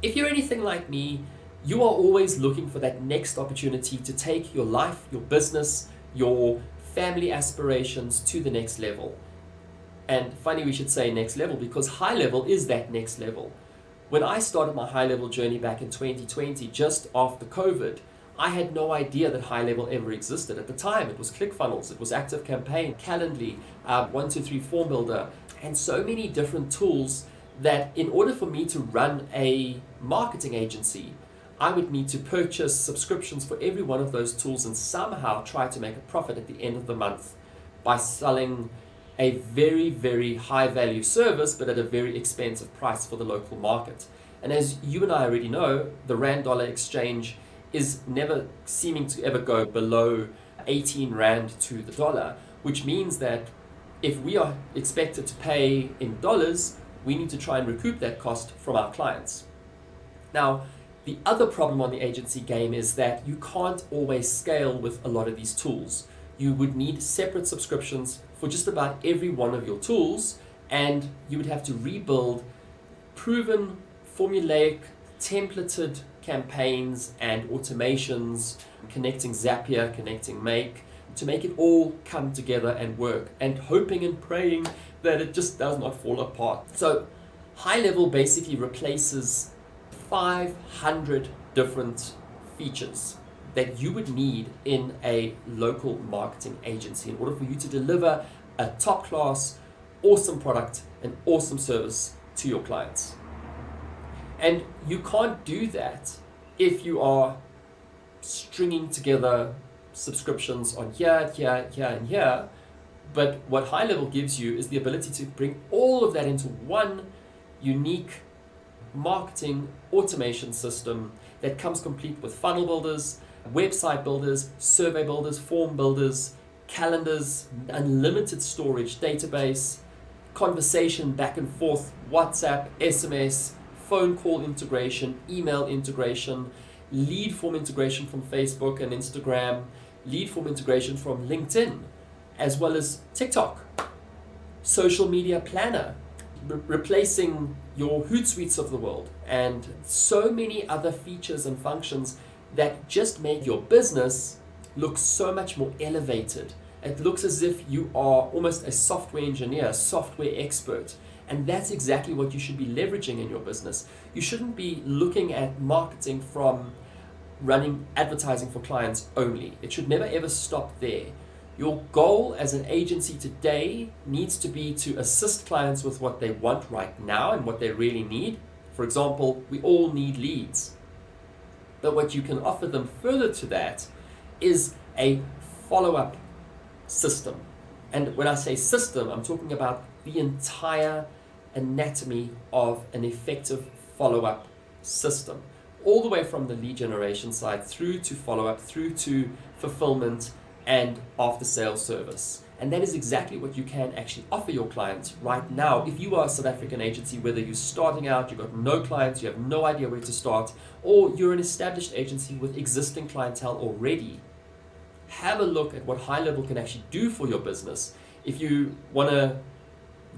If you're anything like me, you are always looking for that next opportunity to take your life, your business, your family aspirations to the next level. And funny we should say next level because HighLevel is that next level. When I started my HighLevel journey back in 2020, just after COVID, I had no idea that HighLevel ever existed. At the time, it was ClickFunnels, it was ActiveCampaign, Calendly, 123 Form Builder, and so many different tools that in order for me to run a marketing agency, I would need to purchase subscriptions for every one of those tools and somehow try to make a profit at the end of the month by selling a very, very high value service, but at a very expensive price for the local market. And as you and I already know, the Rand dollar exchange is never seeming to ever go below 18 Rand to the dollar, which means that if we are expected to pay in dollars, we need to try and recoup that cost from our clients. Now, the other problem on the agency game is that you can't always scale with a lot of these tools. You would need separate subscriptions for just about every one of your tools, and you would have to rebuild proven, formulaic, templated campaigns and automations, connecting Zapier, connecting Make, to make it all come together and work, and hoping and praying that it just does not fall apart. So HighLevel basically replaces 500 different features that you would need in a local marketing agency in order for you to deliver a top class, awesome product and awesome service to your clients. And you can't do that if you are stringing together subscriptions on here, here, here, and here. But what HighLevel gives you is the ability to bring all of that into one unique marketing automation system that comes complete with funnel builders, website builders, survey builders, form builders, calendars, unlimited storage database, conversation back and forth, WhatsApp, SMS, phone call integration, email integration, lead form integration from Facebook and Instagram, lead form integration from LinkedIn, as well as TikTok, social media planner, replacing your Hootsuites of the world, and so many other features and functions that just make your business look so much more elevated. It looks as if you are almost a software engineer, software expert. And that's exactly what you should be leveraging in your business. You shouldn't be looking at marketing from running advertising for clients only. It should never ever stop there. Your goal as an agency today needs to be to assist clients with what they want right now and what they really need. For example, we all need leads. But what you can offer them further to that is a follow-up system. And when I say system, I'm talking about the entire anatomy of an effective follow-up system, all the way from the lead generation side through to follow-up, through to fulfillment and after-sales service. And that is exactly what you can actually offer your clients right now. If you are a South African agency, whether you're starting out, you've got no clients, you have no idea where to start, or you're an established agency with existing clientele already, have a look at what HighLevel can actually do for your business. If you want to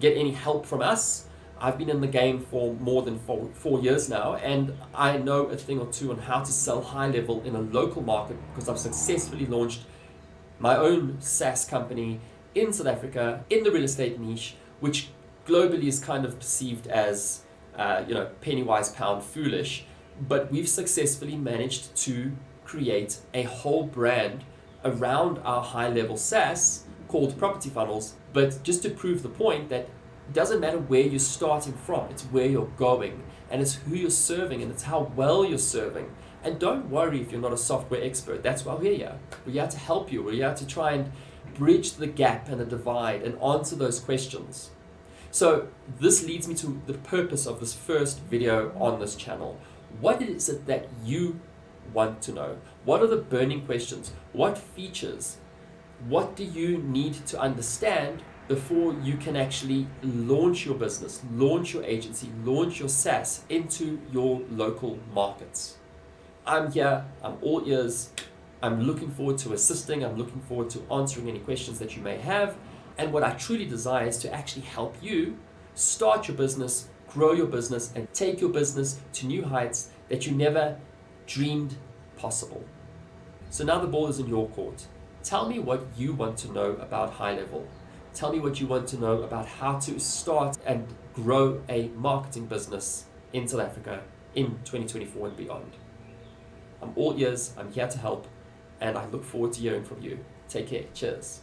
get any help from us, I've been in the game for more than four years now, and I know a thing or two on how to sell HighLevel in a local market because I've successfully launched my own SaaS company in South Africa in the real estate niche, which globally is kind of perceived as penny wise, pound foolish. But we've successfully managed to create a whole brand around our HighLevel SaaS called Property Funnels. But just to prove the point that it doesn't matter where you're starting from, it's where you're going, and it's who you're serving, and it's how well you're serving. And don't worry if you're not a software expert. That's why we're here. We're here to help you. We're here to try and bridge the gap and the divide and answer those questions. So this leads me to the purpose of this first video on this channel. What is it that you want to know? What are the burning questions? What features? What do you need to understand before you can actually launch your business, launch your agency, launch your SaaS into your local markets? I'm here, I'm all ears, I'm looking forward to assisting, I'm looking forward to answering any questions that you may have. And what I truly desire is to actually help you start your business grow your business and take your business to new heights that you never dreamed possible. So now the ball is in your court. Tell me what you want to know about HighLevel. Tell me what you want to know about how to start and grow a marketing business in South Africa in 2024 and beyond. I'm all ears, I'm here to help, and I look forward to hearing from you. Take care. Cheers.